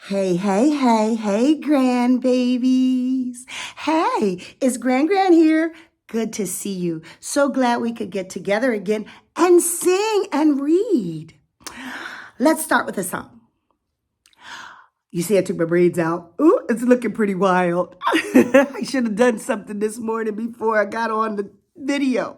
Hey, hey, hey, hey, grandbabies. Hey, it's Gran here. Good to see you. So glad we could get together again and sing and read. Let's start with a song. You see, I took my braids out. Ooh, it's looking pretty wild. I should have done something this morning before I got on the video.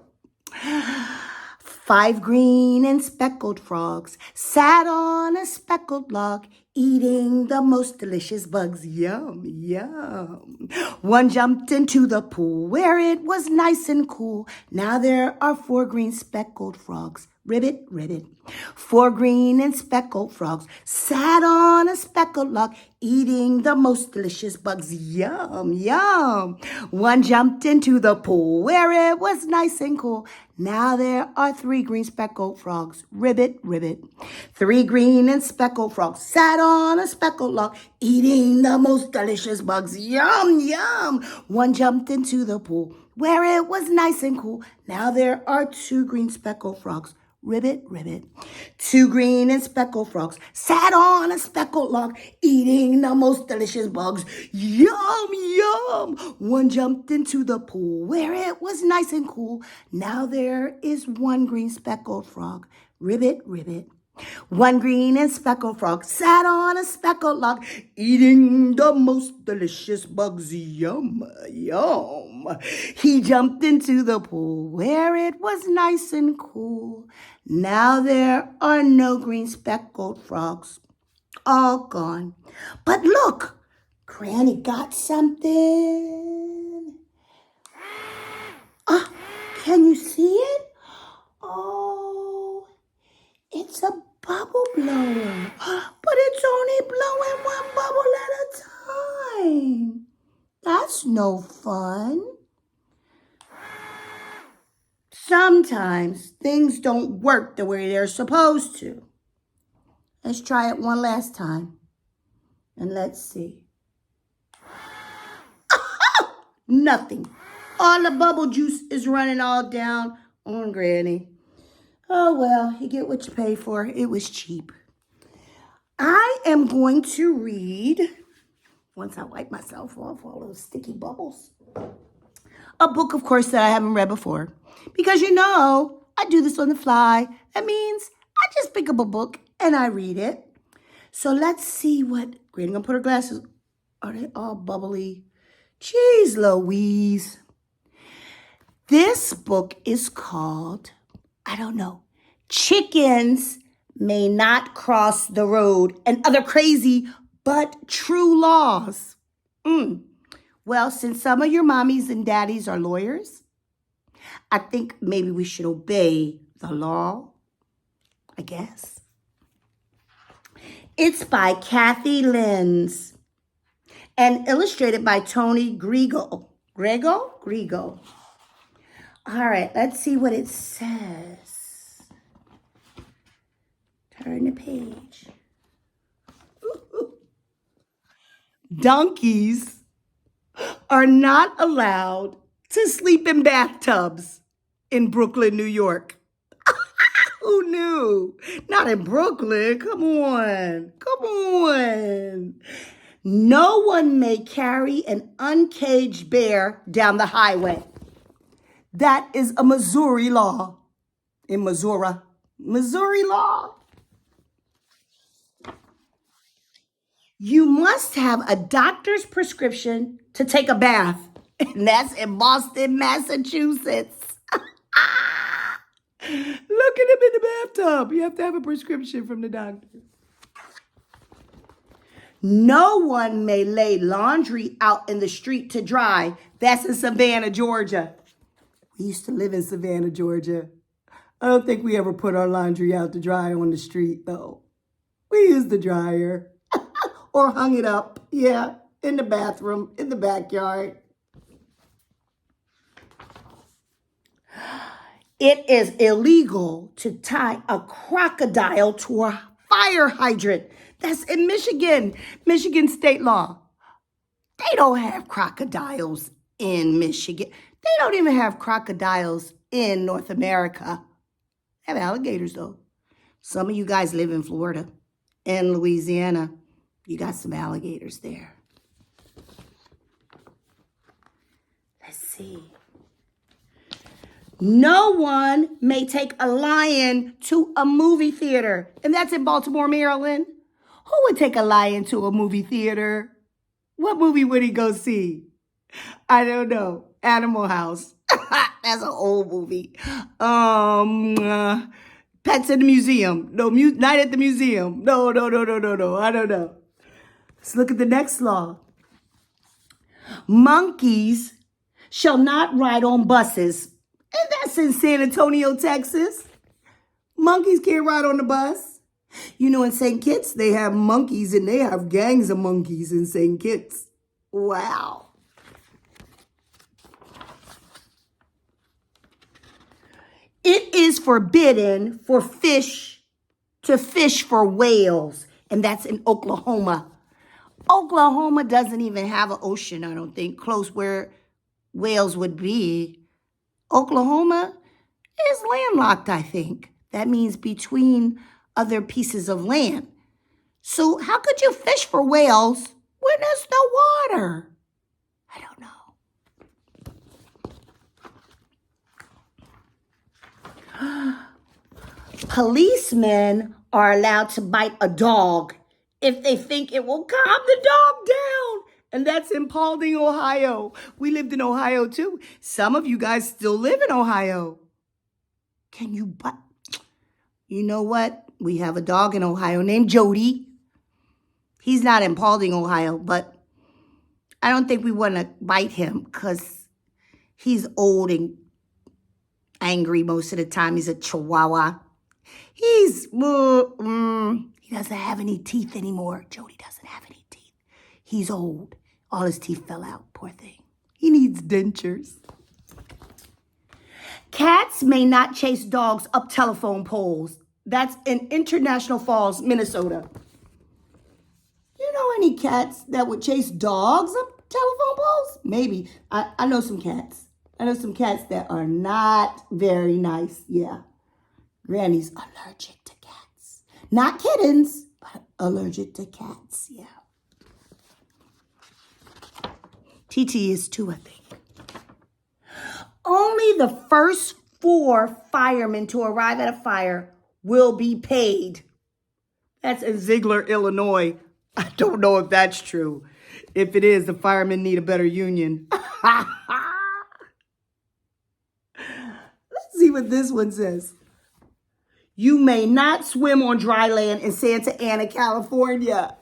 5 green and speckled frogs sat on a speckled log, eating the most delicious bugs. Yum, yum. One jumped into the pool where it was nice and cool. Now there are 4 green speckled frogs. Ribbit, ribbit. 4 green and speckled frogs sat on a speckled log, eating the most delicious bugs. Yum, yum. One jumped into the pool where it was nice and cool. Now there are 3 green speckled frogs. Ribbit, ribbit. 3 green and speckled frogs sat on a speckled log, eating the most delicious bugs. Yum, yum. One jumped into the pool where it was nice and cool. Now there are 2 green speckled frogs. Ribbit, ribbit. 2 green and speckled frogs sat on a speckled log, eating the most delicious bugs. Yum, yum. One jumped into the pool where it was nice and cool. Now there is 1 green speckled frog. Ribbit, ribbit. 1 green and speckled frog sat on a speckled log, eating the most delicious bugs. Yum, yum. He jumped into the pool where it was nice and cool. Now there are no green speckled frogs. All gone. But look, Granny got something. Can you see it? Oh, it's a bubble blower, but it's only blowing 1 bubble at a time. That's no fun. Sometimes things don't work the way they're supposed to. Let's try it one last time, and let's see. Nothing. All the bubble juice is running all down on Granny. Oh, well, you get what you pay for. It was cheap. I am going to read, once I wipe myself off all those sticky bubbles, a book, of course, that I haven't read before. Because I do this on the fly. That means I just pick up a book and I read it. So let's see what, Granny gonna put her glasses, are they all bubbly? Jeez Louise. This book is called, I don't know, Chickens May Not Cross the Road and Other Crazy But True Laws. Well, since some of your mommies and daddies are lawyers, I think maybe we should obey the law, I guess. It's by Kathi Linz and illustrated by Tony Grego. Grego? All right, let's see what it says. Turn the page. Donkeys are not allowed to sleep in bathtubs in Brooklyn, New York. Who knew? Not in Brooklyn. Come on. No one may carry an uncaged bear down the highway. That is a Missouri law. In Missouri. Missouri law. You must have a doctor's prescription to take a bath. And that's in Boston, Massachusetts. Look at him in the bathtub. You have to have a prescription from the doctor. No one may lay laundry out in the street to dry. That's in Savannah, Georgia. We used to live in Savannah, Georgia. I don't think we ever put our laundry out to dry on the street, though. We used the dryer. Or hung it up, in the bathroom, in the backyard. It is illegal to tie a crocodile to a fire hydrant. That's in Michigan state law. They don't have crocodiles in Michigan. They don't even have crocodiles in North America. They have alligators, though. Some of you guys live in Florida and Louisiana. You got some alligators there. Let's see. No one may take a lion to a movie theater. And that's in Baltimore, Maryland. Who would take a lion to a movie theater? What movie would he go see? I don't know. Animal House. That's an old movie. Pets in the Museum. No, Night at the Museum. No. I don't know. Let's look at the next law. Monkeys shall not ride on buses. And that's in San Antonio, Texas. Monkeys can't ride on the bus. You know, in St. Kitts, they have monkeys and they have gangs of monkeys in St. Kitts. Wow. It is forbidden for fish to fish for whales, and that's in Oklahoma. Oklahoma doesn't even have an ocean, I don't think, close where whales would be. Oklahoma is landlocked, I think. That means between other pieces of land. So how could you fish for whales when there's no water? I don't know. Policemen are allowed to bite a dog if they think it will calm the dog down. And that's in Paulding, Ohio. We lived in Ohio too. Some of you guys still live in Ohio. Can you bite? You know what? We have a dog in Ohio named Jody. He's not in Paulding, Ohio, but I don't think we want to bite him because he's old and angry most of the time. He's a Chihuahua. He doesn't have any teeth anymore. Jody doesn't have any teeth. He's old. All his teeth fell out, poor thing. He needs dentures. Cats may not chase dogs up telephone poles. That's in International Falls, Minnesota. You know any cats that would chase dogs up telephone poles? Maybe. I know some cats. I know some cats that are not very nice. Yeah. Granny's allergic to cats. Not kittens, but allergic to cats. Yeah. TT is too, I think. Only the first 4 firemen to arrive at a fire will be paid. That's in Ziegler, Illinois. I don't know if that's true. If it is, the firemen need a better union. Let's see what this one says. You may not swim on dry land in Santa Ana, California.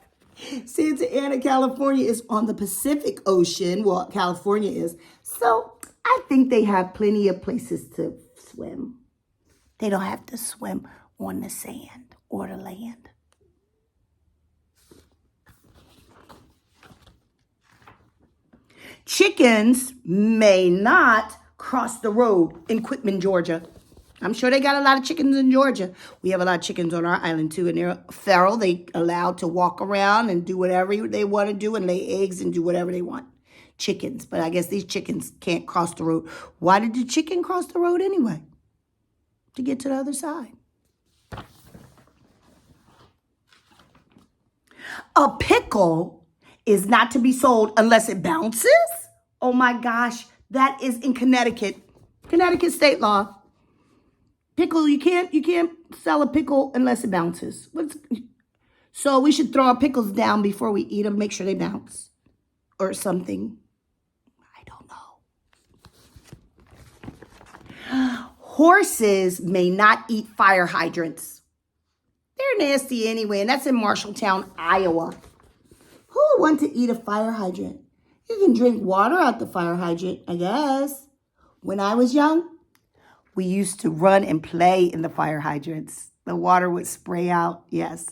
Santa Ana, California is on the Pacific Ocean. Well, California is. So I think they have plenty of places to swim. They don't have to swim on the sand or the land. Chickens may not cross the road in Quitman, Georgia. I'm sure they got a lot of chickens in Georgia. We have a lot of chickens on our island too, and they're feral. They allowed to walk around and do whatever they want to do and lay eggs and do whatever they want. Chickens, but I guess these chickens can't cross the road. Why did the chicken cross the road anyway? To get to the other side. A pickle is not to be sold unless it bounces? Oh my gosh, that is in Connecticut. Connecticut state law. Pickle, you can't sell a pickle unless it bounces. So we should throw our pickles down before we eat them, make sure they bounce. Or something. I don't know. Horses may not eat fire hydrants. They're nasty anyway, and that's in Marshalltown, Iowa. Who would want to eat a fire hydrant? You can drink water out the fire hydrant, I guess. When I was young, we used to run and play in the fire hydrants. The water would spray out. Yes,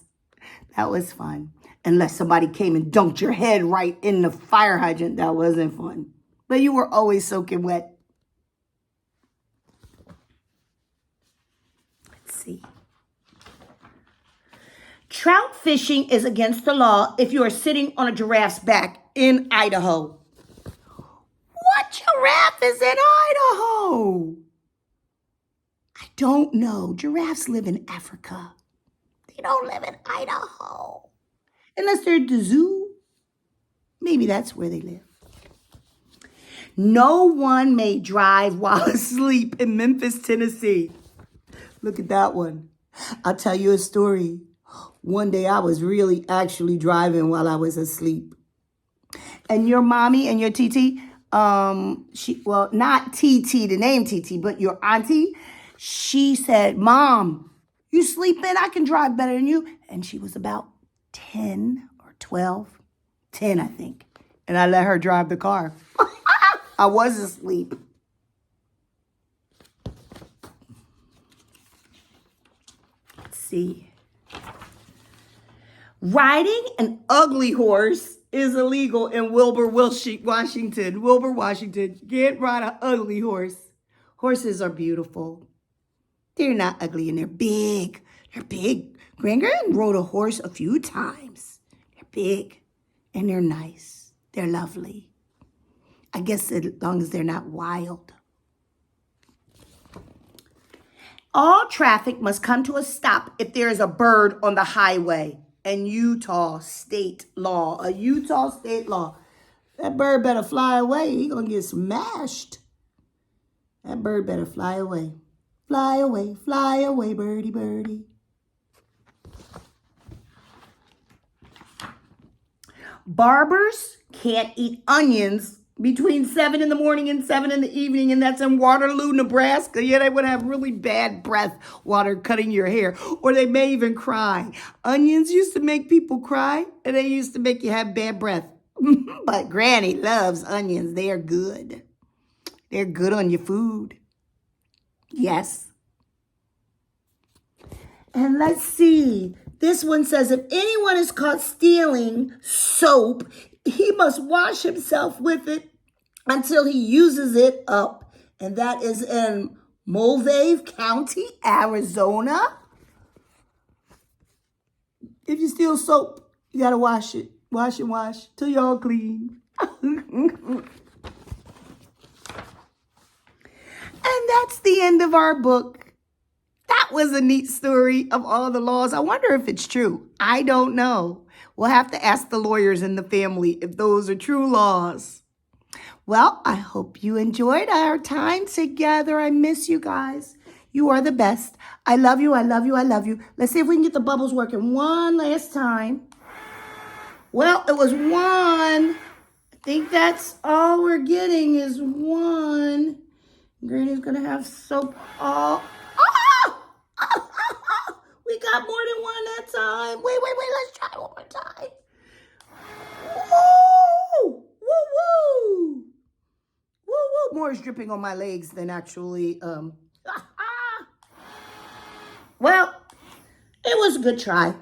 that was fun. Unless somebody came and dunked your head right in the fire hydrant, that wasn't fun. But you were always soaking wet. Let's see. Trout fishing is against the law if you are sitting on a giraffe's back in Idaho. What giraffe is in Idaho? I don't know. Giraffes live in Africa. They don't live in Idaho. Unless they're at the zoo. Maybe that's where they live. No one may drive while asleep in Memphis, Tennessee. Look at that one. I'll tell you a story. One day I was really actually driving while I was asleep. And your mommy and your TT, not TT, the name TT, but your auntie, she said, Mom, you sleeping? I can drive better than you. And she was about 10 or 12, 10, I think. And I let her drive the car. I was asleep. Let's see. Riding an ugly horse is illegal in Wilbur, Washington. Wilbur, Washington. You can't ride an ugly horse. Horses are beautiful. They're not ugly and they're big. They're big. Grandgranny rode a horse a few times. They're big and they're nice. They're lovely. I guess as long as they're not wild. All traffic must come to a stop if there is a bird on the highway. And Utah state law. A Utah state law. That bird better fly away. He's going to get smashed. That bird better fly away. Fly away, birdie, birdie. Barbers can't eat onions between 7 in the morning and 7 in the evening, and that's in Waterloo, Nebraska. Yeah, they would have really bad breath while they're cutting your hair, or they may even cry. Onions used to make people cry, and they used to make you have bad breath. But Granny loves onions. They are good. They're good on your food. Yes. And let's see. This one says, if anyone is caught stealing soap, he must wash himself with it until he uses it up. And that is in Mulvave County, Arizona. If you steal soap, you got to wash it. Wash and wash till you're all clean. And that's the end of our book. That was a neat story of all the laws. I wonder if it's true. I don't know. We'll have to ask the lawyers in the family if those are true laws. Well, I hope you enjoyed our time together. I miss you guys. You are the best. I love you. I love you. I love you. Let's see if we can get the bubbles working one last time. Well, it was 1. I think that's all we're getting is 1. Granny's going to have soap all... We got more than 1 that time. Wait. Let's try one more time. Woo! Woo, woo! Woo, woo. More is dripping on my legs than actually... Well, it was a good try.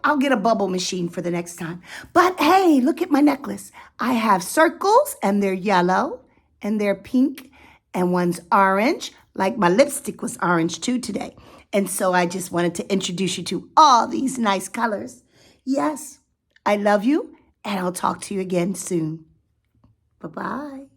I'll get a bubble machine for the next time. But hey, look at my necklace. I have circles, and they're yellow, and they're pink, and one's orange, like my lipstick was orange too today. And so I just wanted to introduce you to all these nice colors. Yes, I love you, and I'll talk to you again soon. Bye-bye.